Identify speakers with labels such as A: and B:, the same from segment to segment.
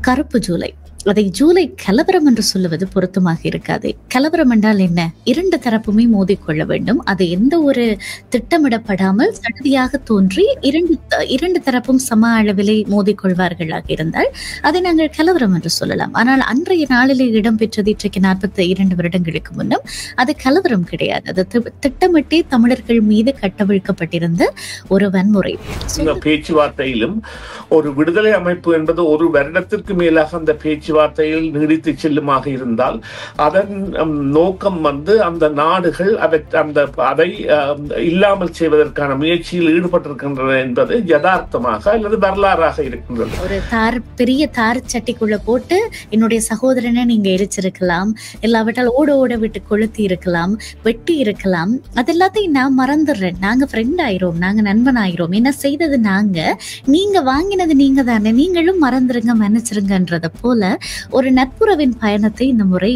A: கருப்பு ஜூலை. அதை ஜூலை கலவரம் என்று சொல்லுவது பொருத்தமாக இருக்காது. கலவரம் என்றால் என்ன? இரண்டு தரப்புமே மோதிக்கொள்ள வேண்டும். அது எந்த ஒரு திட்டமிடப்படாமல் சடுதியாக தோன்றி இரண்டு தரப்பும் சம அளவிலே மோதிக்கொள்வார்களாக இருந்தால் அதை நாங்கள் கலவரம் என்று சொல்லலாம். ஆனால் அன்றைய நாளிலே இடம்பெற்றது இன்றைக்கு 42 வருடங்களுக்கு முன்னும் அது கலவரம் கிடையாது. அது திட்டமிட்டே தமிழர்கள் மீது கட்டவிழ்க்கப்பட்டிருந்த ஒரு வன்முறை.
B: பேச்சுவார்த்தையிலும் ஒரு விடுதலை அமைப்பு என்பது ஒரு வருடத்திற்கு மேலாக அந்த பேச்சுவார்த்தையில் நீடித்து செல்லுமாக இருந்தால் அதன் நோக்கம் அந்த நாடுகள் அதை இல்லாமல் செய்வதற்கான முயற்சியில் ஈடுபட்டிருக்கின்றன என்பது யதார்த்தமாக அல்லது வரலாறாக இருக்கின்றது.
A: ஒரு பெரிய தார் சட்டிக்குள்ள போட்டு என்னுடைய சகோதரனை நீங்க எரிச்சிருக்கலாம், இல்லாவிட்டால் ஓட விட்டு கொளுத்தி இருக்கலாம், வெட்டி இருக்கலாம். அது எல்லாத்தையும் நான் மறந்துடுறேன், நாங்க ஃப்ரெண்ட் ஆயிரோம், நாங்க நண்பன் ஆயிரோம், என்ன செய்தது நாங்க, நீங்க வாங்கினது நீங்க தானே, நீங்களும் மறந்துருங்க மன்னிச்சிருங்கன்றத போல ஒரு நட்புறவின் பயணத்தை இந்த முறை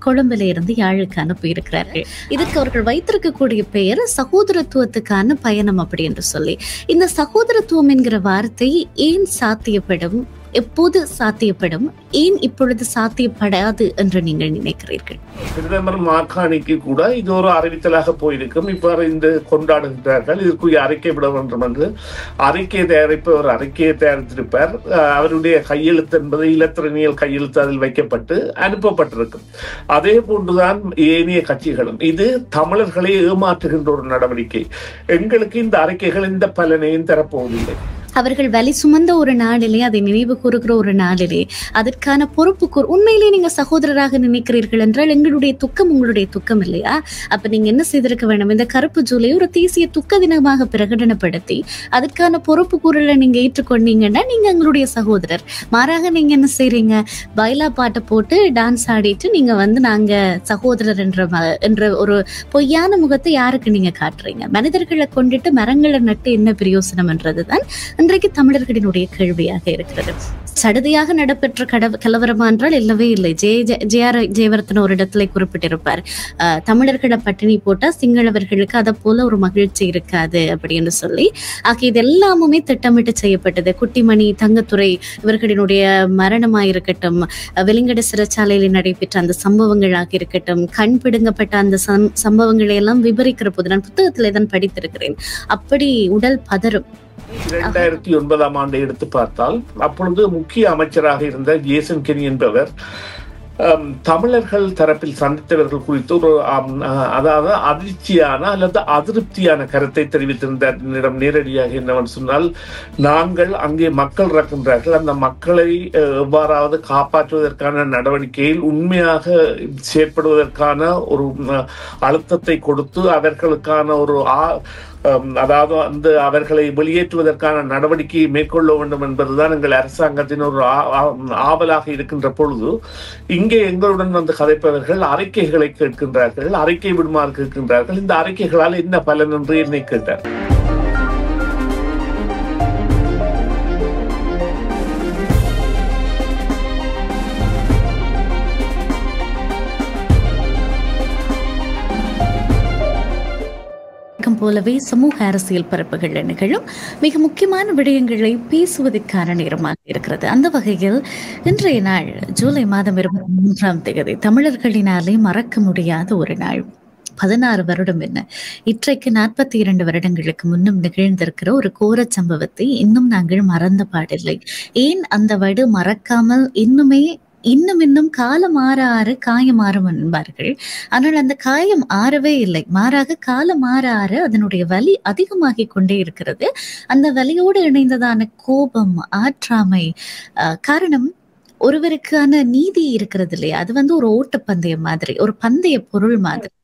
A: கொழும்புல இருந்து யாழுக்கு அனுப்பி இருக்கிறார்கள். இதுக்கு அவர்கள் வைத்திருக்கக்கூடிய பெயர் சகோதரத்துவத்துக்கான பயணம் அப்படி என்று சொல்லி. இந்த சகோதரத்துவம் என்கிற வார்த்தை ஏன் சாத்தியப்படும், எப்போது சாத்தியப்படும், ஏன் இப்பொழுது சாத்தியப்படாது என்று நீங்கள் நினைக்கிறீர்கள்?
B: பிரதமர் மாகாணிக்கு கூட இது ஒரு அறிவித்தலாக போயிருக்கும். இவ்வாறு இந்த கொண்டாடுகிறார்கள், இதற்குரிய அறிக்கை விட வேண்டும் என்று அறிக்கை தயாரிப்பவர் அறிக்கையை தயாரித்திருப்பார். அவருடைய கையெழுத்து என்பது இலத்திரனியல் கையெழுத்து அதில் வைக்கப்பட்டு அனுப்பப்பட்டிருக்கும். அதே போன்றுதான் ஏனைய கட்சிகளும். இது தமிழர்களை ஏமாற்றுகின்ற ஒரு நடவடிக்கை. எங்களுக்கு இந்த அறிக்கைகள் இந்த பலனையும் தரப்போவதில்லை.
A: அவர்கள் வலி சுமந்த ஒரு நாளிலே, அதை நினைவு கூறுகிற ஒரு நாளிலே அதற்கான பொறுப்பு உண்மையிலே நீங்க சகோதரராக நினைக்கிறீர்கள் என்றால் எங்களுடைய துக்கம் உங்களுடைய துக்கம் இல்லையா? அப்ப நீங்க என்ன செய்திருக்க வேண்டும்? இந்த கருப்பு ஜூலை ஒரு தேசிய துக்க தினமாக பிரகடனப்படுத்தி அதற்கான பொறுப்பு கூறலை நீங்க ஏற்றுக்கொண்டீங்கன்னா நீங்க எங்களுடைய சகோதரர். மாறாக நீங்க என்ன செய்றீங்க? பைலா பாட்டை போட்டு டான்ஸ் ஆடிட்டு நீங்க நாங்க சகோதரர் என்ற ஒரு பொய்யான முகத்தை யாருக்கு நீங்க காட்டுறீங்க? மனிதர்களை கொண்டுட்டு மரங்களை நட்டு என்ன பிரயோசனம் என்றதுதான் இன்றைக்கு தமிழர்களினுடைய கேள்வியாக இருக்கிறது. சடுதியாக நடைபெற்ற கலவரமா என்றால் இல்லவே இல்லை. ஜெயவர்தன ஒரு இடத்துல குறிப்பிட்டிருப்பார், தமிழர்களை பட்டினி போட்டா சிங்களவர்களுக்கு அதை போல ஒரு மகிழ்ச்சி இருக்காது அப்படின்னு சொல்லி. ஆக இது எல்லாமுமே திட்டமிட்டு செய்யப்பட்டது. குட்டிமணி, தங்கத்துறை இவர்களினுடைய மரணமாயிருக்கட்டும், வெலிங்கட சிறைச்சாலையில் நடைபெற்ற அந்த சம்பவங்களாக இருக்கட்டும், கண் பிடுங்கப்பட்ட அந்த சம்பவங்களை எல்லாம் விவரிக்கிற போது நான் புத்தகத்திலே தான் படித்திருக்கிறேன். அப்படி உடல் பதறும்.
B: 2009ஆம் ஆண்டை எடுத்து பார்த்தால் அப்பொழுது முக்கிய அமைச்சராக இருந்த ஜேசன் கெனி என்பவர் தமிழர்கள் தரப்பில் சந்தித்தவர்கள் குறித்து ஒரு அதாவது அதிர்ச்சியான அல்லது அதிருப்தியான கருத்தை தெரிவித்திருந்தார். நேரடியாக என்னவென்று சொன்னால், நாங்கள் அங்கே மக்கள் இறக்கின்றார்கள், அந்த மக்களை எவ்வாறாவது காப்பாற்றுவதற்கான நடவடிக்கையில் உண்மையாக செயற்படுவதற்கான ஒரு அழுத்தத்தை கொடுத்து அவர்களுக்கான ஒரு அதாவது அவர்களை வெளியேற்றுவதற்கான நடவடிக்கையை மேற்கொள்ள வேண்டும் என்பதுதான் எங்கள் அரசாங்கத்தின் ஒரு ஆவலாக இருக்கின்ற பொழுது, இங்கே எங்களுடன் கதைப்பவர்கள் அறிக்கைகளை கேட்கின்றார்கள், அறிக்கை விடுமாறு கேட்கின்றார்கள். இந்த அறிக்கைகளால் என்ன பலன் என்று என்னை கேட்டார்.
A: போலவே சமூக அரசியல் பரப்புகள் நிகழும் மிக முக்கியமான விடயங்களை பேசுவதற்கான நேரமாக இருக்கிறது. அந்த வகையில் இன்றைய நாள் ஜூலை மாதம் 23ஆம் தேதி தமிழர்களினாலே மறக்க முடியாத ஒரு நாள். 16 வருடம் என்ன, இன்றைக்கு 42 வருடங்களுக்கு முன்னும் நிகழ்ந்திருக்கிற ஒரு கோர சம்பவத்தை இன்னும் நாங்கள் மறந்த பாடில்லை. ஏன் அந்த வடு மறக்காமல் இன்னும் காலம் ஆற ஆற காயம் ஆறும் என்பார்கள். ஆனால் அந்த காயம் ஆறவே இல்லை, மாறாக காலம் ஆற ஆற அதனுடைய வலி அதிகமாகிக் கொண்டே இருக்கிறது. அந்த வலியோடு இணைந்ததான கோபம், ஆற்றாமை. காரணம், ஒருவருக்கான நீதி இருக்கிறது இல்லையா, அது ஒரு ஓட்டப்பந்தயம் மாதிரி, ஒரு பந்தய பொருள் மாதிரி.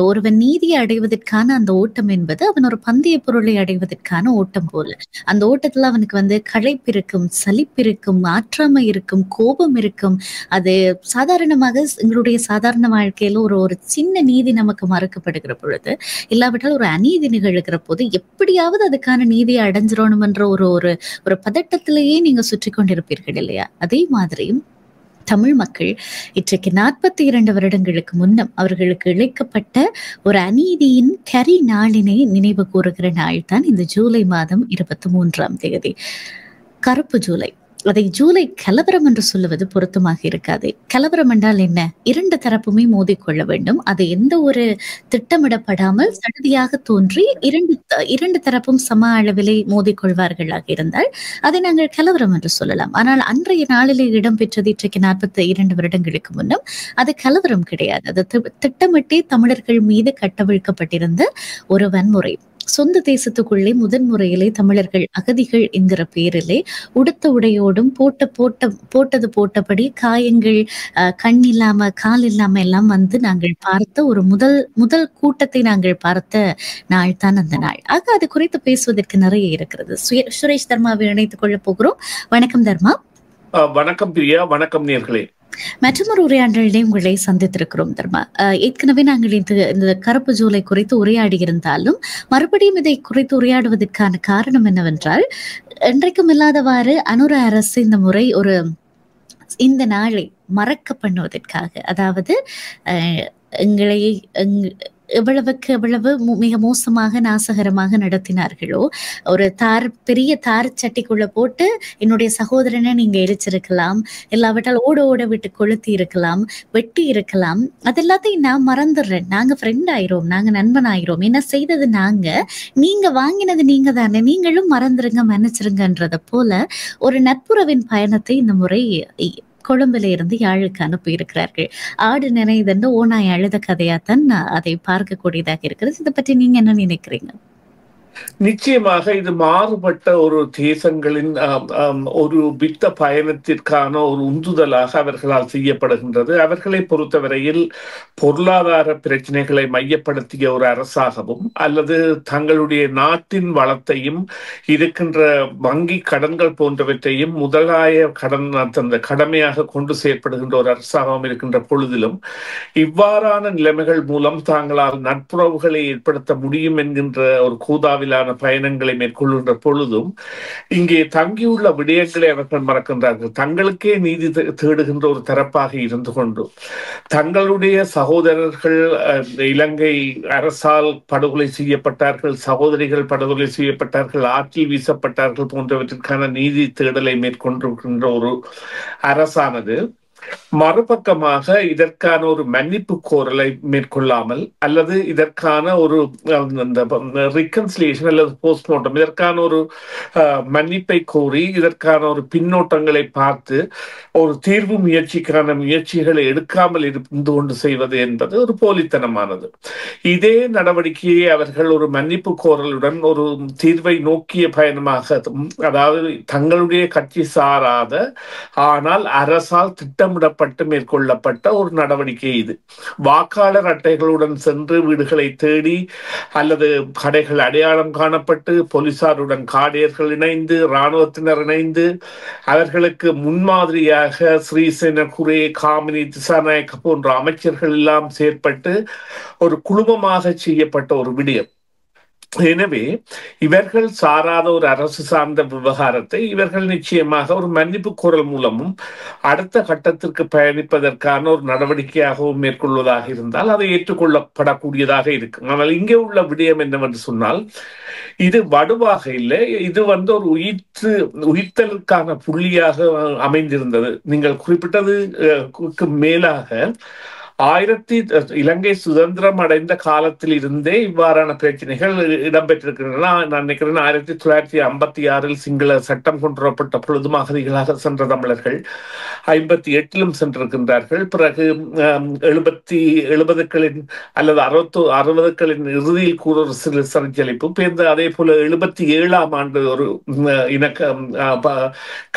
A: ஒருவன் நீதியை அடைவதற்கான அந்த ஓட்டம் என்பது அவன் ஒரு பந்தய பொருளை அடைவதற்கான ஓட்டம் போல. அந்த ஓட்டத்துல அவனுக்கு களைப்பு இருக்கும், சலிப்பு இருக்கும், ஆற்றாமை இருக்கும், கோபம் இருக்கும். அது சாதாரணமாக எங்களுடைய சாதாரண வாழ்க்கையில ஒரு சின்ன நீதி நமக்கு மறுக்கப்படுகிற பொழுது, இல்லாவிட்டால் ஒரு அநீதி நிகழ்கிற போது எப்படியாவது அதுக்கான நீதியை அடைஞ்சிடணும் என்ற ஒரு பதட்டத்திலேயே நீங்க சுற்றி கொண்டிருப்பீர்கள் இல்லையா? அதே மாதிரியும் தமிழ் மக்கள் இன்றைக்கு 42 வருடங்களுக்கு முன்னம் அவர்களுக்கு இழைக்கப்பட்ட ஒரு அநீதியின் கரி நாளினை நினைவு கூறுகிற நாள் தான் இந்த ஜூலை மாதம் 23ஆம் தேதி, கருப்பு ஜூலை. அதை ஜூலை கலவரம் என்று சொல்லுவது பொருத்தமாக இருக்காது. கலவரம் என்றால் என்ன? இரண்டு தரப்புமே மோதிக்கொள்ள வேண்டும். அது எந்த ஒரு திட்டமிடப்படாமல் சடுதியாக தோன்றி இரண்டு தரப்பும் சம அளவிலே மோதிக்கொள்வார்களாக இருந்தால் அதை நாங்கள் கலவரம் என்று சொல்லலாம். ஆனால் அன்றைய நாளிலே இடம்பெற்றது இன்றைக்கு 42 வருடங்களுக்கு முன்னும் அது கலவரம் கிடையாது. அது திட்டமிட்டே தமிழர்கள் மீது கட்டவிழ்க்கப்பட்டிருந்த ஒரு வன்முறை. சொந்த தேசத்துக்குள்ளே முதன்முறையிலே தமிழர்கள் அகதிகள் என்கிற பெயரிலே உடுத்த உடையோடும் போட்டது போட்டபடி காயங்கள், கண் இல்லாம கால் இல்லாம எல்லாம் வந்து நாங்கள் பார்த்த ஒரு முதல் கூட்டத்தை நாங்கள் பார்த்த நாள் தான் அந்த நாள். ஆக அது குறித்து பேசுவதற்கு நிறைய இருக்கிறது. சுரேஷ் தர்மாவை இணைத்துக் கொள்ள போகிறோம். வணக்கம் தர்மா.
B: வணக்கம் பிரியா. வணக்கம் நேர்களே.
A: மற்றொரு உரையாடலிலே உங்களை சந்தித்திருக்கிறோம் தர்மா. ஏற்கனவே நாங்கள் இந்த கருப்பு ஜூலை குறித்து உரையாடி இருந்தாலும் மறுபடியும் இதை குறித்து உரையாடுவதற்கான காரணம் என்னவென்றால், என்றைக்கும் இல்லாதவாறு அனுர அரசு இந்த முறை இந்த நாளை மறக்க பண்ணுவதற்காக, அதாவது எங்களை எவ்வளவு மிக மோசமாக நாசகரமாக நடத்தினார்களோ, ஒரு பெரிய தார் சட்டிக்குள்ள போட்டு என்னுடைய சகோதரனை நீங்க எரிச்சிருக்கலாம், இல்லாவிட்டால் ஓட விட்டு கொளுத்தி இருக்கலாம், வெட்டி இருக்கலாம், அது எல்லாத்தையும் நான் மறந்துடுறேன், நாங்க ஃப்ரெண்ட் ஆயிரோம், நாங்க நண்பன் ஆயிரோம், என்ன செய்தது நீங்க வாங்கினது நீங்க தானே, நீங்களும் மறந்துருங்க மன்னிச்சிருங்கன்றத போல ஒரு நட்புறவின் பயணத்தை இந்த முறை கொழும்புல இருந்து யாழுக்கு அனுப்பி இருக்கிறார்கள். ஆடு நினைதண்டு ஓனாய் அழுத கதையாத்தான் அதை பார்க்கக்கூடியதாக இருக்கிறது. இதை பற்றி நீங்க என்ன நினைக்கிறீங்க?
B: நிச்சயமாக இது மாறுபட்ட ஒரு தேசங்களின் ஒரு பித்த பயணத்திற்கான ஒரு உந்துதலாக அவர்களால் செய்யப்படுகின்றது. அவர்களை பொறுத்தவரையில் பொருளாதார பிரச்சனைகளை மையப்படுத்திய ஒரு அரசாகவும் அல்லது தங்களுடைய நாட்டின் வளத்தையும் இருக்கின்ற வங்கி கடன்கள் போன்றவற்றையும் முதலாய கடமையாக கொண்டு செயற்படுகின்ற ஒரு அரசாங்கம் இருக்கின்ற பொழுதிலும் இவ்வாறான நிலைமைகள் மூலம் தாங்களால் நட்புறவுகளை ஏற்படுத்த முடியும் என்கின்ற ஒரு கூதாவில் பயணங்களை மேற்கொள்கின்ற பொழுதும் இங்கே தங்கியுள்ள விடயங்களை அவர்கள் மறக்கின்றார்கள். தங்களுக்கே நீதி தேடுகின்ற ஒரு தரப்பாக இருந்து கொண்டு தங்களுடைய சகோதரர்கள் இலங்கை அரசால் படுகொலை செய்யப்பட்டார்கள், சகோதரிகள் படுகொலை செய்யப்பட்டார்கள், ஆற்றில் வீசப்பட்டார்கள் போன்றவற்றிற்கான நீதி தேடலை மேற்கொண்டிருக்கின்ற ஒரு அரசானது மறுபக்கமாக இதற்கான ஒரு மன்னிப்பு கோரலை மேற்கொள்ளாமல் அல்லது இதற்கான ஒரு ரிகன்சிலியேஷன் அல்லது போஸ்ட்மார்ட்டம், இதற்கான ஒரு மன்னிப்பை கோரி இதற்கான ஒரு பின்னோட்டங்களை பார்த்து ஒரு தீர்வு முயற்சிகளை எடுக்காமல் இருந்து கொண்டு செய்வது என்பது ஒரு போலித்தனமானது. இதே நடவடிக்கையை அவர்கள் ஒரு மன்னிப்பு கோரலுடன் ஒரு தீர்வை நோக்கிய பயணமாக, அதாவது தங்களுடைய கட்சி சாராத ஆனால் அரசால் திட்டமிடப்பட்டு மேற்கொள்ளப்பட்ட ஒரு நடவடிக்கை இது. வாக்காளர் அட்டைகளுடன் சென்று வீடுகளை தேடி அல்லது கடைகள் அடையாளம் காணப்பட்டு போலீசாருடன் காடையர்கள் இணைந்து இராணுவத்தினர் இணைந்து அவர்களுக்கு முன்மாதிரியாக ஸ்ரீசேன குரே, காமினி, திசாநாயக்க போன்ற அமைச்சர்கள் எல்லாம் செயற்பட்டு ஒரு குழுமமாக செய்யப்பட்ட ஒரு விடயம். எனவே இவர்கள் சாராத ஒரு அரசு சார்ந்த விவகாரத்தை இவர்கள் நிச்சயமாக ஒரு மன்னிப்பு கோரல் மூலமும் அடுத்த கட்டத்திற்கு பயணிப்பதற்கான ஒரு நடவடிக்கையாகவும் மேற்கொள்வதாக இருந்தால் அதை ஏற்றுக்கொள்ளப்படக்கூடியதாக இருக்கு. ஆனால் இங்கே உள்ள விடயம் என்னவென்று சொன்னால், இது வடுவாக இல்லை, இது ஒரு உயிர்த்தலுக்கான புள்ளியாக அமைந்திருந்தது. நீங்கள் குறிப்பிட்டது மேலாக இலங்கை சுதந்திரம் அடைந்த காலத்தில் இருந்தே இவ்வாறான பிரச்சனைகள் இடம்பெற்றிருக்கின்றன. நான் நினைக்கிறேன் 1956 சிங்கள சட்டம் கொண்டுவரப்பட்ட பொழுதும் அகதிகளாக சென்ற தமிழர்கள் 58 சென்றிருக்கின்றார்கள். பிறகு 70களின் அல்லது 60களின் இறுதியில் கூட ஒரு சிறு சரிச்சலிப்பு பேர்ந்து, அதே போல 77ஆம் ஆண்டு ஒரு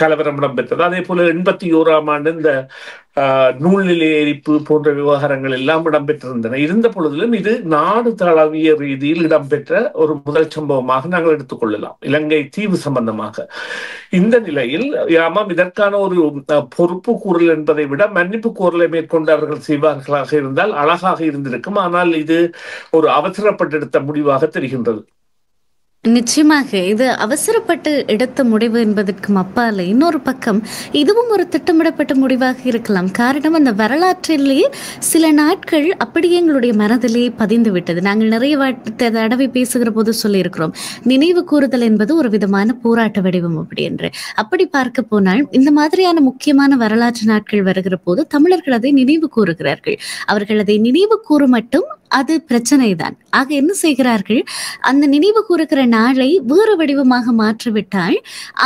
B: கலவரம் இடம்பெற்றது. அதே போல 81ஆம் ஆண்டு இந்த நூல் நிலைய எரிப்பு போன்ற விவகாரங்கள் எல்லாம் இடம்பெற்றிருந்தன. இருந்த பொழுதிலும் இது நாடு தழுவிய ரீதியில் இடம்பெற்ற ஒரு முதல் சம்பவமாக நாங்கள் எடுத்துக்கொள்ளலாம், இலங்கை தீவு சம்பந்தமாக. இந்த நிலையில் இதற்கான ஒரு பொறுப்பு கூறல் என்பதை விட மன்னிப்பு கோரலை மேற்கொண்டு அவர்கள் செய்வார்களாக இருந்தால் அழகாக இருந்திருக்கும். ஆனால் இது ஒரு அவசரப்பட்டெடுத்த முடிவாக தெரிகின்றது.
A: நிச்சயமாக இது அவசரப்பட்டு எடுத்த முடிவு என்பதற்கும் அப்பால இன்னொரு பக்கம் இதுவும் ஒரு திட்டமிடப்பட்ட முடிவாக இருக்கலாம். காரணம், அந்த வரலாற்றிலேயே சில நாட்கள் அப்படியே எங்களுடைய மனதிலே பதிந்து விட்டது. நாங்கள் நிறைய தடவை பேசுகிற போது சொல்லியிருக்கிறோம், நினைவு கூறுதல் என்பது ஒரு விதமான போராட்ட வடிவம் அப்படி என்று. அப்படி பார்க்க போனால் இந்த மாதிரியான முக்கியமான வரலாற்று நாட்கள் வருகிற போது தமிழர்கள் அதை நினைவு கூறுகிறார்கள். அவர்கள் அதை நினைவு கூறு மட்டும் அது பிரச்சனை தான். ஆக என்ன செய்கிறார்கள், அந்த நினைவு கூறுகிற நாளை வேறு வடிவமாக மாற்றிவிட்டால்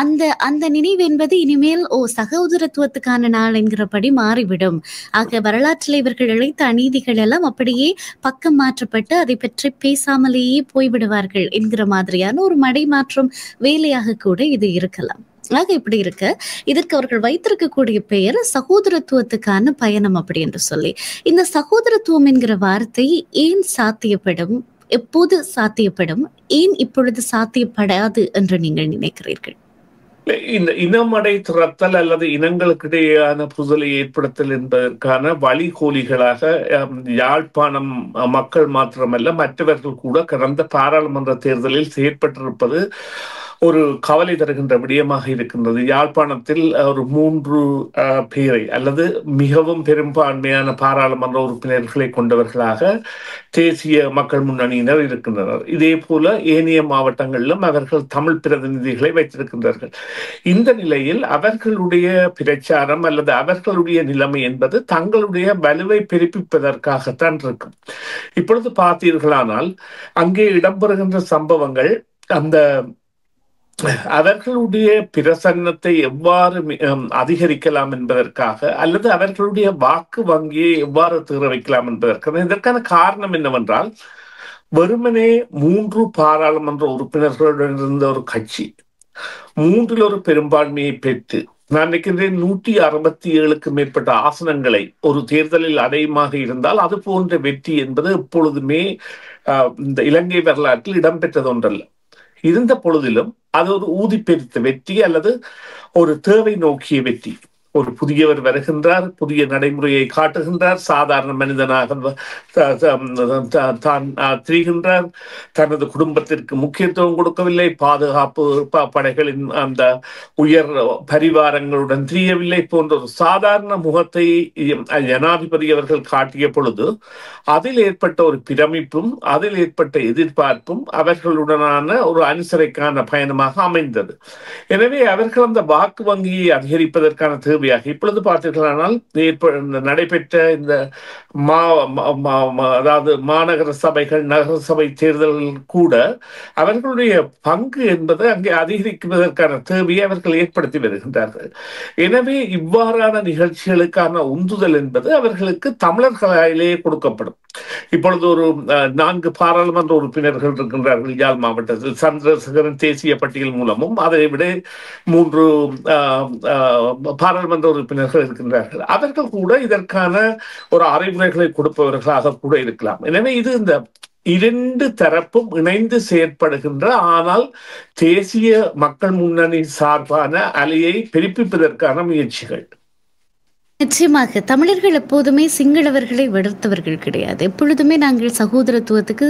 A: அந்த அந்த நினைவு என்பது இனிமேல் சகோதரத்துவத்துக்கான நாள் என்கிறபடி மாறிவிடும். ஆக வரலாற்றில் இவர்கள் இழைத்த அநீதிகள் எல்லாம் அப்படியே பக்கம் மாற்றப்பட்டு அதை பற்றி பேசாமலேயே போய்விடுவார்கள் என்கிற மாதிரியான ஒரு மடை மாற்றும் வேலையாக கூட இது இருக்கலாம். ஆக இப்படி இருக்க இதற்கு அவர்கள் வைத்திருக்கக்கூடிய பெயர் சகோதரத்துவத்துக்கான பயணம் அப்படி என்று சொல்லி. இந்த சகோதரத்துவம் என்கிற வார்த்தை ஏன் சாத்தியப்படும், எப்போது சாத்தியப்படும், ஏன் இப்பொழுது சாத்தியப்படாது என்று நீங்கள் நினைக்கிறீர்கள்?
B: இந்த இனமடை திறத்தல் அல்லது இனங்களுக்கிடையேயான புதலை ஏற்படுத்தல் என்பதற்கான வழிகோலிகளாக யாழ்ப்பாணம் மக்கள் மாத்திரமல்ல மற்றவர்கள் கூட கடந்த பாராளுமன்ற தேர்தலில் செயற்பட்டிருப்பது ஒரு கவலை தருகின்ற விடயமாக இருக்கின்றது. யாழ்ப்பாணத்தில் ஒரு 3 பேரை அல்லது மிகவும் பெரும்பான்மையான பாராளுமன்ற உறுப்பினர்களை கொண்டவர்களாக தேசிய மக்கள் முன்னணியினர் இருக்கின்றனர். இதே போல ஏனைய மாவட்டங்களிலும் அவர்கள் தமிழ் பிரதிநிதிகளை வைத்திருக்கின்றார்கள். இந்த நிலையில் அவர்களுடைய பிரச்சாரம் அல்லது அவர்களுடைய நிலைமை என்பது தங்களுடைய வலுவை பெருப்பிப்பதற்காகத்தான் இருக்கும். இப்பொழுது பார்த்தீர்களானால் அங்கே இடம்பெறுகின்ற சம்பவங்கள் அந்த அவர்களுடைய பிரசன்னத்தை எவ்வாறு அதிகரிக்கலாம் என்பதற்காக அல்லது அவர்களுடைய வாக்கு வங்கியை எவ்வாறு தீர வைக்கலாம் என்பதற்கான இதற்கான காரணம் என்னவென்றால், வெறுமனே 3 பாராளுமன்ற உறுப்பினர்களுடன் இருந்த ஒரு கட்சி 3 ஒரு பெரும்பான்மையை பெற்று நான் நினைக்கின்றேன் 167க்கும் மேற்பட்ட ஆசனங்களை ஒரு தேர்தலில் அடையுமாக இருந்தால் அது போன்ற வெற்றி என்பது எப்பொழுதுமே இந்த இலங்கை வரலாற்றில் இடம்பெற்றது ஒன்றல்ல. இருந்த பொழுதிலும் அது ஒரு ஊதிப்பெருத்த வெற்றி அல்லது ஒரு தேவை நோக்கிய வெற்றி. ஒரு புதியவர் வருகின்றார், புதிய நடைமுறையை காட்டுகின்றார், சாதாரண மனிதனாக தான் திரிகின்றார், தனது குடும்பத்திற்கு முக்கியத்துவம் கொடுக்கவில்லை, பாதுகாப்பு படைகளின் அந்த உயர் பரிவாரங்களுடன் திரியவில்லை போன்ற ஒரு சாதாரண முகத்தை ஜனாதிபதி அவர்கள் காட்டிய பொழுது அதில் ஏற்பட்ட ஒரு பிரமிப்பும் அதில் ஏற்பட்ட எதிர்பார்ப்பும் அவர்களுடனான ஒரு அனுசரிக்கான பயணமாக அமைந்தது. எனவே அவர்கள் அந்த வாக்கு வங்கியை அதிகரிப்பதற்கான தேவையாக இப்பொழுது பார்த்தீர்களானால் நடைபெற்ற இந்த அதாவது மாநகர சபைகள் நகர சபை தேர்தல்கள் கூட அவர்களுடைய பங்கு என்பது அங்கே அதிகரிப்பதற்கான தேவையை அவர்கள் ஏற்படுத்தி வருகின்றார்கள். எனவே இவ்வாறான நிகழ்ச்சிகளுக்கான உந்துதல் என்பது அவர்களுக்கு தமிழர்களாலேயே கொடுக்கப்படும். இப்பொழுது ஒரு 4 பாராளுமன்ற உறுப்பினர்கள் இருக்கின்றார்கள் யாழ் மாவட்டத்தில். சந்திரசேகரன் தேசிய பட்டியல் மூலமும் அதை விட 3 பாராளுமன்ற உறுப்பினர்கள் இருக்கின்றார்கள். அவர்கள் கூட இதற்கான ஒரு அறிவுரைகளை கொடுப்பவர்களாக கூட இருக்கலாம். எனவே இது இந்த 2 தரப்பும் இணைந்து செயற்படுகின்ற ஆனால் தேசிய மக்கள் முன்னணி சார்பான அலையை பெருப்பிப்பதற்கான முயற்சிகள்.
A: நிச்சயமாக தமிழர்கள் எப்போதுமே சிங்களவர்களை வெறுத்தவர்கள் கிடையாது. எப்பொழுதுமே நாங்கள் சகோதரத்துவத்துக்கு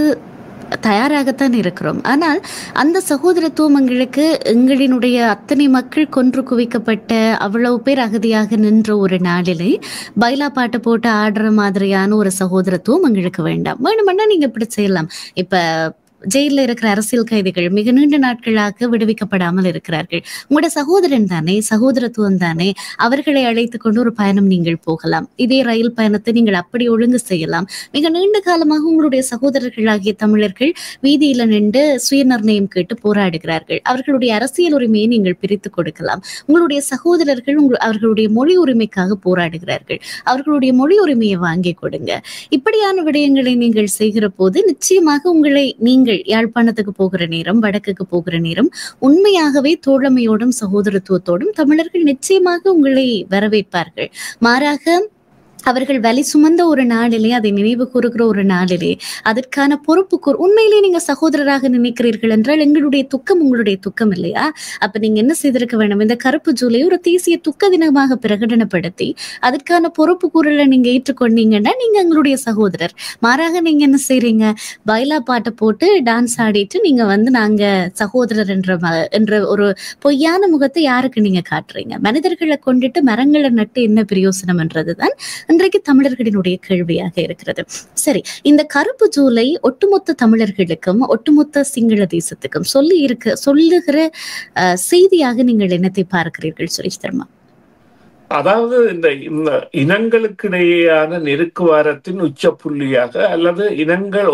A: தயாராகத்தான் இருக்கிறோம். ஆனால் அந்த சகோதரத்துவம் எங்களினுடைய அத்தனை மக்கள் கொன்று குவிக்கப்பட்ட அவ்வளவு பேர் அகதியாக நின்ற ஒரு நாளிலே பைலா பாட்டு போட்டு ஆடுற மாதிரியான ஒரு சகோதரத்துவம் எங்களுக்கு வேண்டாம். வேணுமென்னா நீங்க இப்படி செய்யலாம். இப்ப ஜெயில இருக்கிற அரசியல் கைதிகள் மிக நீண்ட நாட்களாக விடுவிக்கப்படாமல் இருக்கிறார்கள். உங்களோட சகோதரன் தானே, சகோதரத்துவம் தானே, அவர்களை அழைத்து கொண்டு ஒரு பயணம் நீங்கள் போகலாம். இதே ரயில் பயணத்தை நீங்கள் அப்படி ஒழுங்கு செய்யலாம். மிக நீண்ட காலமாக உங்களுடைய சகோதரர்களாகிய தமிழர்கள் வீதியில நின்று சுயநிர்ணயம் கேட்டு போராடுகிறார்கள். அவர்களுடைய அரசியல் உரிமையை நீங்கள் பிரித்து கொடுக்கலாம். உங்களுடைய சகோதரர்கள் அவர்களுடைய மொழி உரிமைக்காக போராடுகிறார்கள். அவர்களுடைய மொழி உரிமையை வாங்கி கொடுங்க. இப்படியான விடயங்களை நீங்கள் செய்கிற போது நிச்சயமாக உங்களை நீங்கள் யாழ்ப்பாணத்துக்கு போகிற நேரம், வடக்குக்கு போகிற நேரம் உண்மையாகவே தோழமையோடும் சகோதரத்துவத்தோடும் தமிழர்கள் நிச்சயமாக உங்களை வரவேற்பார்கள். மாறாக அவர்கள் வலி சுமந்த ஒரு நாளிலே, அதை நினைவு கூறுகிற ஒரு நாளிலே, அதற்கான பொறுப்பு உண்மையிலே நீங்க சகோதரராக நினைக்கிறீர்கள் என்றால், எங்களுடைய துக்கம் உங்களுடைய துக்கம் இல்லையா? அப்ப நீங்க என்ன செய்திருக்க வேண்டும்? இந்த கருப்பு ஜூலை ஒரு தேசிய துக்க தினமாக பிரகடனப்படுத்தி, அதற்கான பொறுப்பு கூறலை நீங்க ஏற்றுக்கொண்டீங்கன்னா, நீங்க எங்களுடைய சகோதரர். மாறாக நீங்க என்ன செய்றீங்க? பைலா பாட்டை போட்டு டான்ஸ் ஆடிட்டு நீங்க நாங்க சகோதரர் என்ற ஒரு பொய்யான முகத்தை யாருக்கு நீங்க காட்டுறீங்க? மனிதர்களை கொண்டுட்டு மரங்களை நட்டு என்ன பிரயோசனம் என்றதுதான் இன்றைக்கு தமிழர்களினுடைய கேள்வியாக இருக்கிறது. சரி, இந்த கருப்பு ஜூலை ஒட்டுமொத்த தமிழர்களுக்கும் ஒட்டுமொத்த சிங்கள தேசத்துக்கும் சொல்லுகிற செய்தியாக நீங்கள் என்னத்தை பார்க்கிறீர்கள் சுரேஷ் தர்மா?
B: அதாவது இந்த இனங்களுக்கிடையேயான நெருக்குவாரத்தின் உச்சப்புள்ளியாக, அல்லது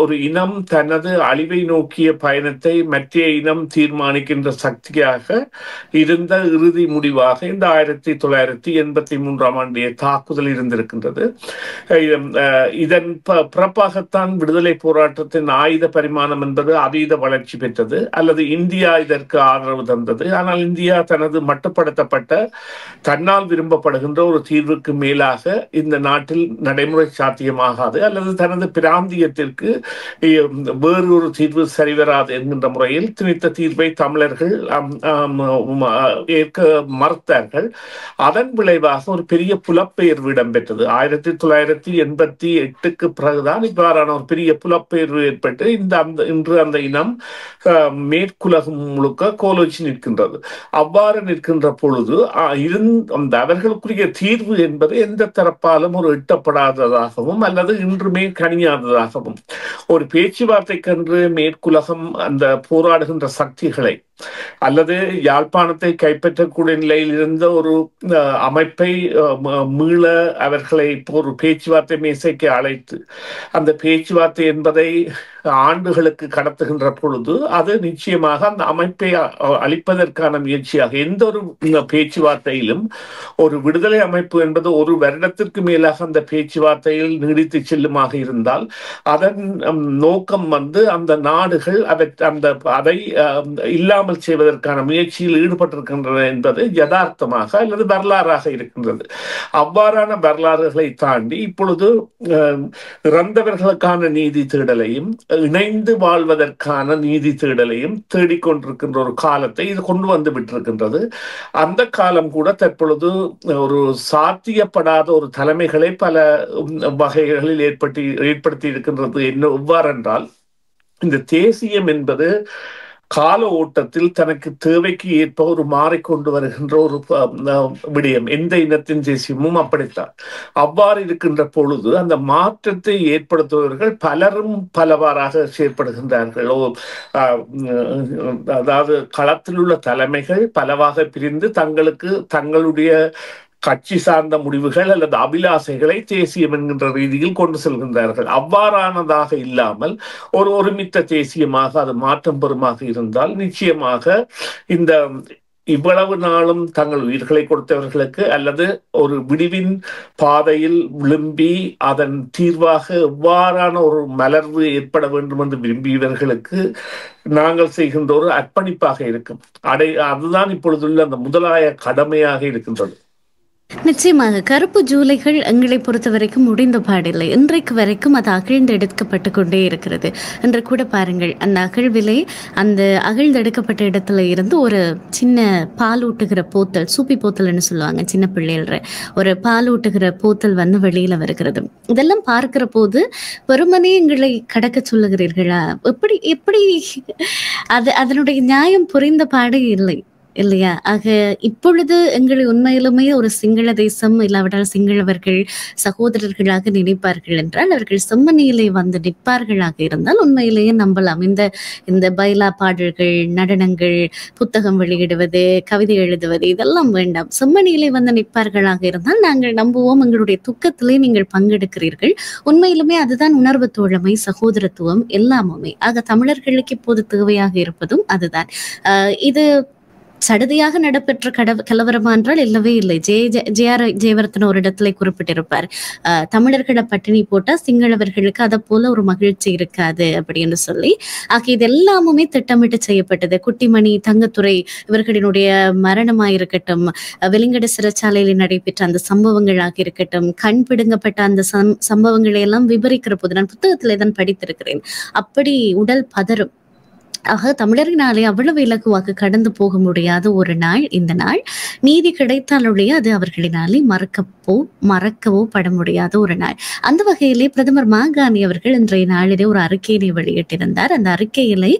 B: ஒரு இனம் தனது அழிவை நோக்கிய பயணத்தை மற்ற இனம் தீர்மானிக்கின்ற சக்தியாக இருந்த இறுதி முடிவாக இந்த 1983 தாக்குதல் இருந்திருக்கின்றது. இதன் பிறப்பாகத்தான் விடுதலை போராட்டத்தின் ஆயுத பரிமாணம் என்பது அதீத வளர்ச்சி பெற்றது, அல்லது இந்தியா இதற்கு ஆதரவு தந்தது. ஆனால் இந்தியா தனது மட்டுப்படுத்தப்பட்ட தன்னால் விரும்பப்படுகின்ற ஒரு தீர்வுக்கு மேலாக இந்த நாட்டில் நடைமுறை சாத்தியமாகாது, அல்லது தனது பிராந்தியத்திற்கு வேறு ஒரு தீர்வு சரிவராது என்கின்ற முறையில் திணித்த தீர்வை தமிழர்கள் ஏற்க மறுத்தார்கள். அதன் விளைவாக ஒரு பெரிய புலப்பெயர்வு இடம்பெற்றது. 1988க்கு பிறகுதான் இவ்வாறான ஒரு பெரிய புலப்பெயர்வு ஏற்பட்டு இன்று அந்த இனம் மேற்குலகம் முழுக்க கோலோச்சி நிற்கின்றது. அவ்வாறு நிற்கின்ற பொழுது அவர்களுக்குரிய தீர்வு என்பது எந்த தரப்பாலும் ஒரு எட்டப்படாததாகவும் அல்லது இன்றுமே கனியாததாகவும், ஒரு பேச்சுவார்த்தைக்கென்று மேற்குலகம் அந்த போராடுகின்ற சக்திகளை அல்லது யாழ்ப்பாணத்தை கைப்பற்றக்கூடிய நிலையில் இருந்த ஒரு அமைப்பை மீள அவர்களை ஒரு பேச்சுவார்த்தை மேசைக்கு அழைத்து அந்த பேச்சுவார்த்தை என்பதை ஆண்டுகளுக்கு கடத்துகின்ற பொழுது அது நிச்சயமாக அந்த அமைப்பை அளிப்பதற்கான முயற்சியாக, எந்த ஒரு பேச்சுவார்த்தையிலும் ஒரு விடுதலை அமைப்பு என்பது ஒரு வருடத்திற்கு மேலாக அந்த பேச்சுவார்த்தையில் நீடித்து செல்லுமாக இருந்தால் அதன் நோக்கம் அந்த நாடுகள் அதை இல்லாமல் செய்வதற்கான முயற்சியில் ஈடுபட்டிருக்கின்றன என்பது யதார்த்தமாக அல்லது வரலாறாக இருக்கின்றது. அவ்வாறான வரலாறுகளை தாண்டி இப்பொழுது இறந்தவர்களுக்கான நீதி தேடலையும் இணைந்து வாழ்வதற்கான நீதி தேடலையும் தேடிக்கொண்டிருக்கின்ற ஒரு காலத்தை இது கொண்டு வந்து விட்டிருக்கின்றது. அந்த காலம் கூட தற்பொழுது ஒரு சாத்தியப்படாத ஒரு தலைமைகளை பல வகைகளில் ஏற்படுத்தி இருக்கின்றது. எவ்வாறென்றால், இந்த தேசியம் என்பது கால ஓட்டத்தில் தனக்கு தேவைக்கு ஏற்ப ஒரு மாறிக்கொண்டு வருகின்ற ஒரு விடயம். எந்த இனத்தின் தேசியமும் அப்படித்தான். அவ்வாறு இருக்கின்ற பொழுது அந்த மாற்றத்தை ஏற்படுத்துபவர்கள் பலரும் பலவாறாக செயற்படுகின்றார்கள். அதாவது களத்தில் உள்ள தலைமைகள் பலவாக பிரிந்து தங்களுடைய கட்சி சார்ந்த முடிவுகள் அல்லது அபிலாசைகளை தேசியம் என்கின்ற ரீதியில் கொண்டு செல்கின்றார்கள். அவ்வாறானதாக இல்லாமல் ஒரு ஒருமித்த தேசியமாக அது மாற்றம் பெறுமாக இருந்தால் நிச்சயமாக இந்த இவ்வளவு நாளும் தங்கள் உயிர்களை கொடுத்தவர்களுக்கு அல்லது ஒரு விடிவின் பாதையில் விரும்பி அதன் தீர்வாக எவ்வாறான ஒரு மலர்வு ஏற்பட வேண்டும் என்று விரும்பியவர்களுக்கு நாங்கள் செய்கின்ற ஒரு அர்ப்பணிப்பாக இருக்கும். அதுதான் இப்பொழுதுள்ள அந்த முதலாய கடமையாக இருக்கின்றது.
A: நிச்சயமாக கருப்பு ஜூலைகள் எங்களை பொறுத்த வரைக்கும் முடிந்த பாடில்லை. இன்றைக்கு வரைக்கும் அது அகழ்ந்தெடுக்கப்பட்டு கொண்டே இருக்கிறது. என்று கூட பாருங்கள், அந்த அகழ்விலே அந்த அகழ்ந்தெடுக்கப்பட்ட இடத்துல இருந்து ஒரு சின்ன பால் ஊட்டுகிற போத்தல், சூப்பி போத்தல்னு சொல்லுவாங்க, சின்ன பிள்ளைகள் ஒரு பால் ஊட்டுகிற போத்தல் வெளியில வருகிறது. இதெல்லாம் பார்க்கிற போது வெறுமனே எங்களை கடக்க சொல்லுகிறீர்களா? எப்படி அதனுடைய நியாயம் புரிந்த பாடே இல்லை இல்லையா? ஆக இப்பொழுது எங்களை உண்மையிலுமே ஒரு சிங்கள தேசம் இல்லாவிட்டால் சிங்களவர்கள் சகோதரர்களாக நினைப்பார்கள் என்றால் அவர்கள் செம்மணியிலே நிற்பார்களாக இருந்தால் உண்மையிலேயே நம்பலாம். இந்த பைலா பாடல்கள், நடனங்கள், புத்தகம் வெளியிடுவது, கவிதை எழுதுவது இதெல்லாம் வேண்டாம். செம்மணியிலே நிற்பார்களாக இருந்தால் நாங்கள் நம்புவோம். எங்களுடைய துக்கத்திலே நீங்கள் பங்கெடுக்கிறீர்கள். உண்மையிலுமே அதுதான் உணர்வு தோழமை, சகோதரத்துவம் எல்லாமுமே. ஆக தமிழர்களுக்கு இப்போது தேவையாக இருப்பதும் அதுதான். இது சடுதியாக நடைபெற்ற கலவரமா என்றால் இல்லவே இல்லை. ஜே.ஆர். ஜெயவர்தன ஒரு இடத்துல குறிப்பிட்டிருப்பார், தமிழர்களை பட்டினி போட்டா சிங்களவர்களுக்கு அதை போல ஒரு மகிழ்ச்சி இருக்காது அப்படின்னு சொல்லி. ஆக இது எல்லாமுமே திட்டமிட்டு செய்யப்பட்டது. குட்டிமணி, தங்கத்துறை இவர்களினுடைய மரணமாயிருக்கட்டும், வெலிங்கட சிறைச்சாலையில் நடைபெற்ற அந்த சம்பவங்களாக இருக்கட்டும், கண் பிடுங்கப்பட்ட அந்த சம்பவங்களை எல்லாம் விவரிக்கிற போது நான் புத்தகத்திலே தான் படித்திருக்கிறேன். அப்படி உடல் பதறும். ஆக தமிழரினாலே அவ்வளவு இலகுவாக கடந்து போக முடியாத ஒரு நாள் இந்த நாள். நீதி கிடைத்தாலுடைய அது அவர்களினாலே மறக்கவோ பட முடியாத ஒரு நாள். அந்த வகையிலே பிரதமர் மாகாணி அவர்கள் இன்றைய நாளிலே ஒரு அறிக்கையினை வெளியிட்டிருந்தார். அந்த அறிக்கையிலே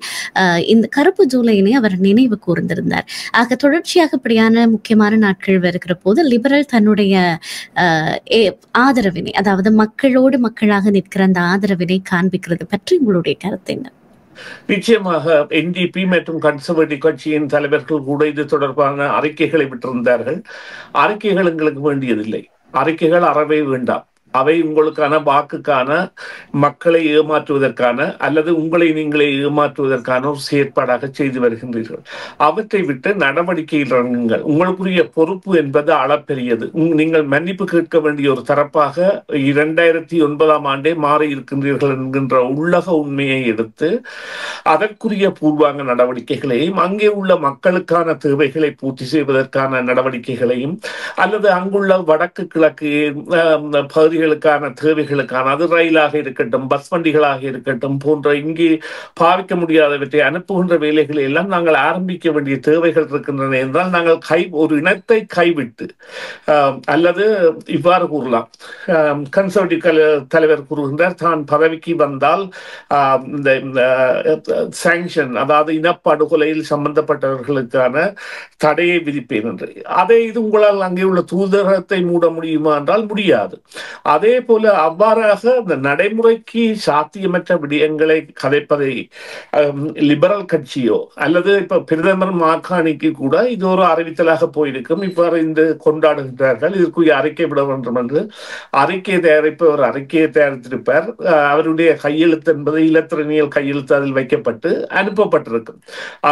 A: இந்த கருப்பு ஜூலையினை அவர் நினைவு கூர்ந்திருந்தார். ஆக தொடர்ச்சியாக இப்படியான முக்கியமான நாட்கள் வருகிற போது லிபரல் தன்னுடைய ஆதரவினை, அதாவது மக்களோடு மக்களாக நிற்கிற அந்த ஆதரவினை காண்பிக்கிறது பற்றி உங்களுடைய கருத்து என்ன?
B: நிச்சயமாக NDP மற்றும் கன்சர்வேட்டிவ் கட்சியின் தலைவர்கள் கூட இது தொடர்பான அறிக்கைகளை விட்டிருந்தார்கள். அறிக்கைகள் எங்களுக்கு வேண்டியதில்லை, அறிக்கைகள் அறவே வேண்டாம். அவை உங்களுக்கான வாக்குக்கான, மக்களை ஏமாற்றுவதற்கான அல்லது உங்களை நீங்களே ஏமாற்றுவதற்கான ஒரு செயற்பாடாக செய்து வருகின்றீர்கள். அவற்றை விட்டு நடவடிக்கையில் இறங்குங்கள். உங்களுக்குரிய பொறுப்பு என்பது அளப்பெரியது. நீங்கள் மன்னிப்பு கேட்க வேண்டிய ஒரு தரப்பாக 2009 மாறி இருக்கின்றீர்கள் என்கின்ற உள்ளக உண்மையை எடுத்து அதற்குரிய பூர்வாங்க நடவடிக்கைகளையும், அங்கே உள்ள மக்களுக்கான தேவைகளை பூர்த்தி செய்வதற்கான நடவடிக்கைகளையும், அல்லது அங்குள்ள வடக்கு கிழக்கு பகுதி தேவைகளுக்கான, அது ரயிலாக இருக்கட்டும், பஸ் வண்டிகளாக இருக்கட்டும் போன்ற இங்கே பாவிக்க முடியாதவற்றை அனுப்புகின்ற வேலைகளை எல்லாம் நாங்கள் ஆரம்பிக்க வேண்டிய தேவைகள் இருக்கின்றன என்றால் நாங்கள் ஒரு இனத்தை கைவிட்டு, அல்லது இவ்வாறு கூறலாம், கன்சர்வேட்டிவ் தலைவர் கூறுகின்றார், தான் பதவிக்கு வந்தால் இந்த சாங்ஷன், அதாவது இனப்படுகொலையில் சம்பந்தப்பட்டவர்களுக்கான தடையை விதிப்பேன் என்று. அதை இது உங்களால் அங்கே உள்ள தூதரகத்தை மூட முடியுமா என்றால் முடியாது. அதே போல அவ்வாறாக இந்த நடைமுறைக்கு சாத்தியமற்ற விடயங்களை கதைப்பதை லிபரல் கட்சியோ அல்லது இப்ப பிரதமர் மாகாணிக்கு கூட இது ஒரு அறிவித்தலாக போயிருக்கும். இவ்வாறு இந்த கொண்டாடுகின்றார்கள், இதற்குரிய அறிக்கை விட வேண்டும் என்று அறிக்கை தயாரிப்பவர் அறிக்கையை தயாரித்திருப்பார். அவருடைய கையெழுத்து என்பது இலத்திரனியல் கையெழுத்து அதில் வைக்கப்பட்டு அனுப்பப்பட்டிருக்கும்.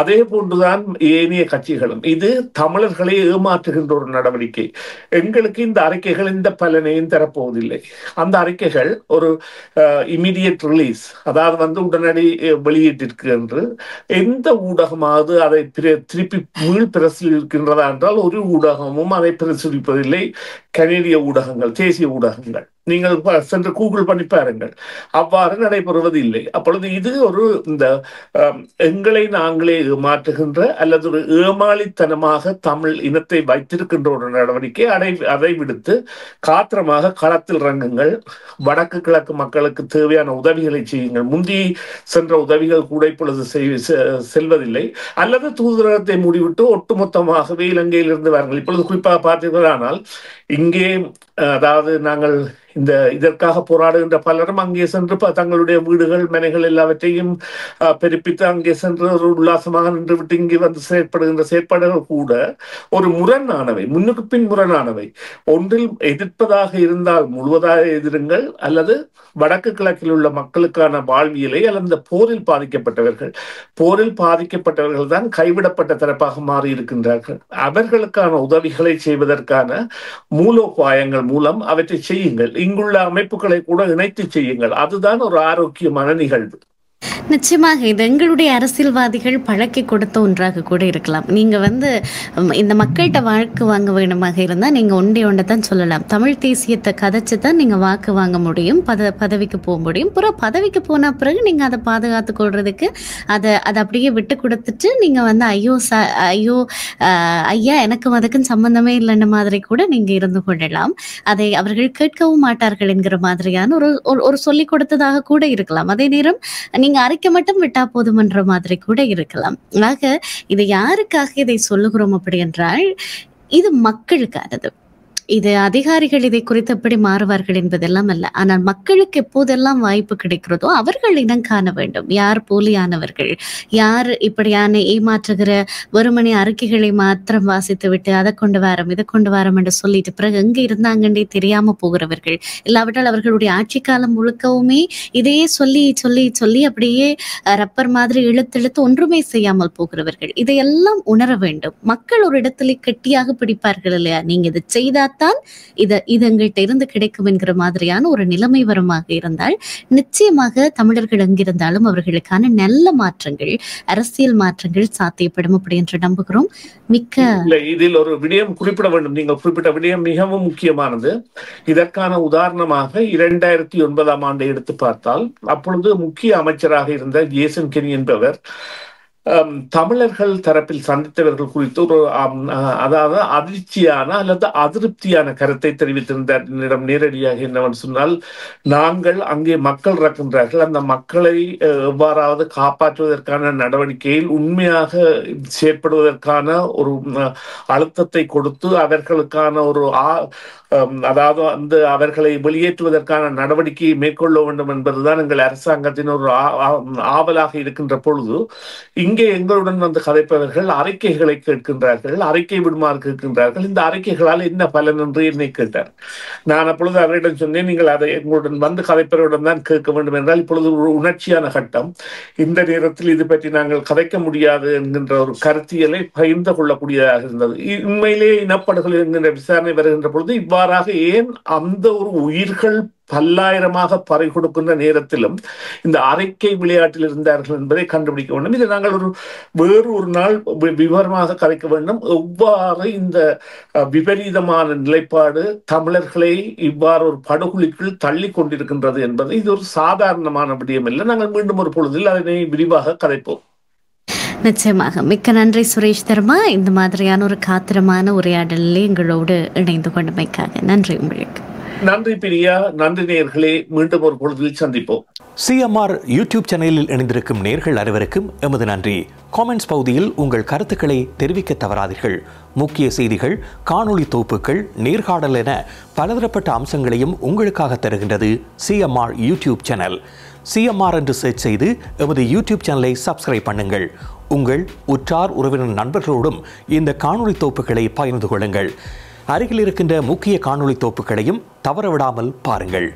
B: அதே போன்றுதான் ஏனைய கட்சிகளும். இது தமிழர்களை ஏமாற்றுகின்ற ஒரு நடவடிக்கை. எங்களுக்கு இந்த அறிக்கைகள் இந்த பலனையும் தரப்போவதில்லை. அந்த அறிக்கைகள் ஒரு இமிடியேட் ரிலீஸ், அதாவது உடனடி வெளியீட்டிற்கு என்று எந்த ஊடகமாவது அதை திருப்பி மீள் பிரசுரிக்கின்றதா என்றால் ஒரு ஊடகமும் அதை பிரசுரிப்பதில்லை. கனேடிய ஊடகங்கள், தேசிய ஊடகங்கள், நீங்கள் சென்று கூகுள் பண்ணி பாருங்கள், அவ்வாறு நடைபெறுவது இல்லை. அப்பொழுது இது ஒரு இந்த எங்களை நாங்களே ஏமாற்றுகின்ற அல்லது ஒரு ஏமாளித்தனமாக தமிழ் இனத்தை வைத்திருக்கின்ற ஒரு நடவடிக்கை. அதை விடுத்து காத்திரமாக களத்தில் இறங்குங்கள். வடக்கு கிழக்கு மக்களுக்கு தேவையான உதவிகளை செய்யுங்கள். முந்தி சென்ற உதவிகள் கூட இப்பொழுது செல்வதில்லை. அல்லது தூதரகத்தை மூடிவிட்டு ஒட்டுமொத்தமாகவே இலங்கையிலிருந்து வாருங்கள். இப்பொழுது குறிப்பாக பார்த்தீர்களானால் இங்கே, அதாவது நாங்கள் இதற்காக போராடுகின்ற பலரும் அங்கே சென்று தங்களுடைய வீடுகள், மனைகள் எல்லாவற்றையும் பெருப்பித்து அங்கே சென்று ஒரு உல்லாசமாக நின்றுவிட்டு இங்கே வந்து செயற்படுகின்ற செயற்பாடுகள் கூட ஒரு முரணானவை, முன்னுக்கு பின் முரணானவை. ஒன்றில் எதிர்ப்பதாக இருந்தால் முழுவதாக எதிருங்கள், அல்லது வடக்கு கிழக்கில் உள்ள மக்களுக்கான வாழ்வியலை, அல்லது இந்த போரில் பாதிக்கப்பட்டவர்கள் தான் கைவிடப்பட்ட தரப்பாக மாறி இருக்கின்றார்கள். அவர்களுக்கான உதவிகளை செய்வதற்கான மூலோபாயங்கள் மூலம் அவற்றை செய்யுங்கள். இங்குள்ள அமைப்புகளை கூட இணைத்து செய்யுங்கள். அதுதான் ஒரு ஆரோக்கியமான நிகழ்வு.
A: நிச்சயமாக இது எங்களுடைய அரசியல்வாதிகள் பழக்கி கொடுத்த ஒன்றாக கூட இருக்கலாம். நீங்க இந்த மக்கள்கிட்ட வாக்கு வாங்க வேணுமாக இருந்தால் நீங்க ஒன்றை தான் சொல்லலாம். தமிழ் தேசியத்தை கதைச்சு தான் நீங்க வாக்கு வாங்க முடியும், பதவிக்கு போக முடியும். பதவிக்கு போன பிறகு நீங்க அதை பாதுகாத்து கொள்றதுக்கு அதை அப்படியே விட்டு கொடுத்துட்டு நீங்க ஐயோ ஐயா எனக்கும் அதுக்கும் சம்பந்தமே இல்லைன்ற மாதிரி கூட நீங்க இருந்து கொள்ளலாம். அதை அவர்கள் கேட்கவும் மாட்டார்கள் என்கிற மாதிரியான ஒரு சொல்லிக் கொடுத்ததாக கூட இருக்கலாம். அதே நேரம் நீங்க அறிக்கை மட்டும் விட்டா போதுமன்ற மாதிரி கூட இருக்கலாம். ஆக இது யாருக்காக இதை சொல்லுகிறோம் அப்படி என்றால் இது மக்களுக்கானது. இது அதிகாரிகள் இதை குறித்து எப்படி மாறுவார்கள் என்பதெல்லாம் அல்ல. ஆனால் மக்களுக்கு எப்போதெல்லாம் வாய்ப்பு கிடைக்கிறதோ அவர்கள் இனம் காண வேண்டும். யார் போலியானவர்கள், யார் இப்படியான ஏமாற்றுகிற வெறுமனே அறிக்கைகளை மாத்திரம் வாசித்து விட்டு அதை கொண்டு வரோம் இதை கொண்டு வரோம் என்று சொல்லிட்டு பிறகு எங்க இருந்தாங்கன்னே தெரியாம போகிறவர்கள், இல்லாவிட்டால் அவர்களுடைய ஆட்சி காலம் முழுக்கவுமே இதையே சொல்லி சொல்லி சொல்லி அப்படியே ரப்பர் மாதிரி இழுத்து ஒன்றுமே செய்யாமல் போகிறவர்கள், இதையெல்லாம் உணர வேண்டும். மக்கள் ஒரு இடத்துல கெட்டியாக பிடிப்பார்கள் இல்லையா, நீங்க இதை செய்தாத்தான் இது எங்கள்கிட்ட இருந்து கிடைக்கும் என்கிற மாதிரியான ஒரு நிலைமை வரமாக இருந்தால் நிச்சயமாக தமிழர்கள் எங்கிருந்தாலும் அவர்களுக்கான நல்ல மாற்றங்கள், அரசியல் மாற்றங்கள் சாத்தியப்படும் அப்படி என்று நம்புகிறோம்.
B: இதில் ஒரு விடயம் குறிப்பிட வேண்டும். நீங்கள் குறிப்பிட்ட விடயம் மிகவும் முக்கியமானது. இதற்கான உதாரணமாக 2009 ஆண்டை எடுத்து பார்த்தால் அப்பொழுது முக்கிய அமைச்சராக இருந்த ஜேசன் கெனி என்பவர் தமிழர்கள் தரப்பில் சந்தித்தவர்கள் குறித்து ஒரு அதாவது அதிர்ச்சியான அல்லது அதிருப்தியான கருத்தை தெரிவித்திருந்தார். என்னிடம் நேரடியாக என்னவென்று சொன்னால், நாங்கள் அங்கே மக்கள் இறக்கின்றார்கள், அந்த மக்களை எவ்வாறாவது காப்பாற்றுவதற்கான நடவடிக்கையில் உண்மையாக செயற்படுவதற்கான ஒரு அழுத்தத்தை கொடுத்து அவர்களுக்கான ஒரு அதாவது அந்த அவர்களை வெளியேற்றுவதற்கான நடவடிக்கையை மேற்கொள்ள வேண்டும் என்பதுதான் எங்கள் அரசாங்கத்தின் ஒரு ஆவலாக இருக்கின்ற பொழுது, இங்கே எங்களுடன் வந்து கதைப்பவர்கள் அறிக்கைகளை கேட்கின்றார்கள், அறிக்கை விடுமாறு கேட்கின்றார்கள். இந்த அறிக்கைகளால் என்ன பலன் என்று என்னை கேட்டார். நான் அப்பொழுது அவரிடம் சொன்னேன், நீங்கள் அதை எங்களுடன் வந்து கதைப்பவரிடம் தான் கேட்க வேண்டும் என்றால் இப்பொழுது ஒரு உணர்ச்சியான கட்டம், இந்த நேரத்தில் இது பற்றி நாங்கள் கதைக்க முடியாது என்கின்ற ஒரு கருத்தியலை பகிர்ந்து கொள்ளக்கூடியதாக இருந்தது. உண்மையிலேயே இனப்படுகொலை என்கின்ற விசாரணை வருகின்ற பொழுது இவ்வாறாக ஏன் அந்த ஒரு உயிர்கள் பல்லாயிரமாக பறை கொடுக்கின்ற நேரத்திலும் இந்த அறிக்கை விளையாட்டில் இருந்தார்கள் என்பதை கண்டுபிடிக்க வேண்டும். இதை நாங்கள் வேறு ஒரு நாள் விவரமாக கதைக்க வேண்டும். எவ்வாறு இந்த விபரீதமான நிலைப்பாடு தமிழர்களை இவ்வாறு ஒரு படுகொலிக்குள் தள்ளி கொண்டிருக்கின்றது என்பது இது ஒரு சாதாரணமான விடயம் இல்லை. நாங்கள் மீண்டும் ஒரு பொழுதில் அதனை விரிவாக கதைப்போம்.
A: நிச்சயமாக. மிக்க நன்றி சுரேஷ் தர்மா, இந்த மாதிரியான ஒரு காத்திரமான உரையாடலில் எங்களோடு இணைந்து கொண்டமைக்காக நன்றி உங்களுக்கு.
B: நன்றி பிரியா, நன்றி நேயர்களே, மீண்டும் ஒரு பொழுதில் சந்திப்போம்.
C: சிஎம்ஆர் யூடியூப் சேனலில் இணைந்திருக்கும் நேயர்கள் அனைவருக்கும் எமது நன்றி. காமெண்ட்ஸ் பகுதியில் உங்கள் கருத்துக்களை தெரிவிக்க தவறாதீர்கள். முக்கிய செய்திகள், காணொளி தொகுப்புகள், நேர்காணல் என பலதரப்பட்ட அம்சங்களையும் உங்களுக்காக தருகின்றது சிஎம்ஆர் யூடியூப் சேனல். சிஎம்ஆர் என்று சர்ச் செய்து எமது யூடியூப் சேனலை சப்ஸ்கிரைப் பண்ணுங்கள். உங்கள் உற்றார் உறவினர் நண்பர்களோடும் இந்த காணொளி தொகுப்புகளை பகிர்ந்து கொள்ளுங்கள். அருகில் இருக்கின்ற முக்கிய காணொளி தொகுப்புகளையும் தவறவிடாமல் பாருங்கள்.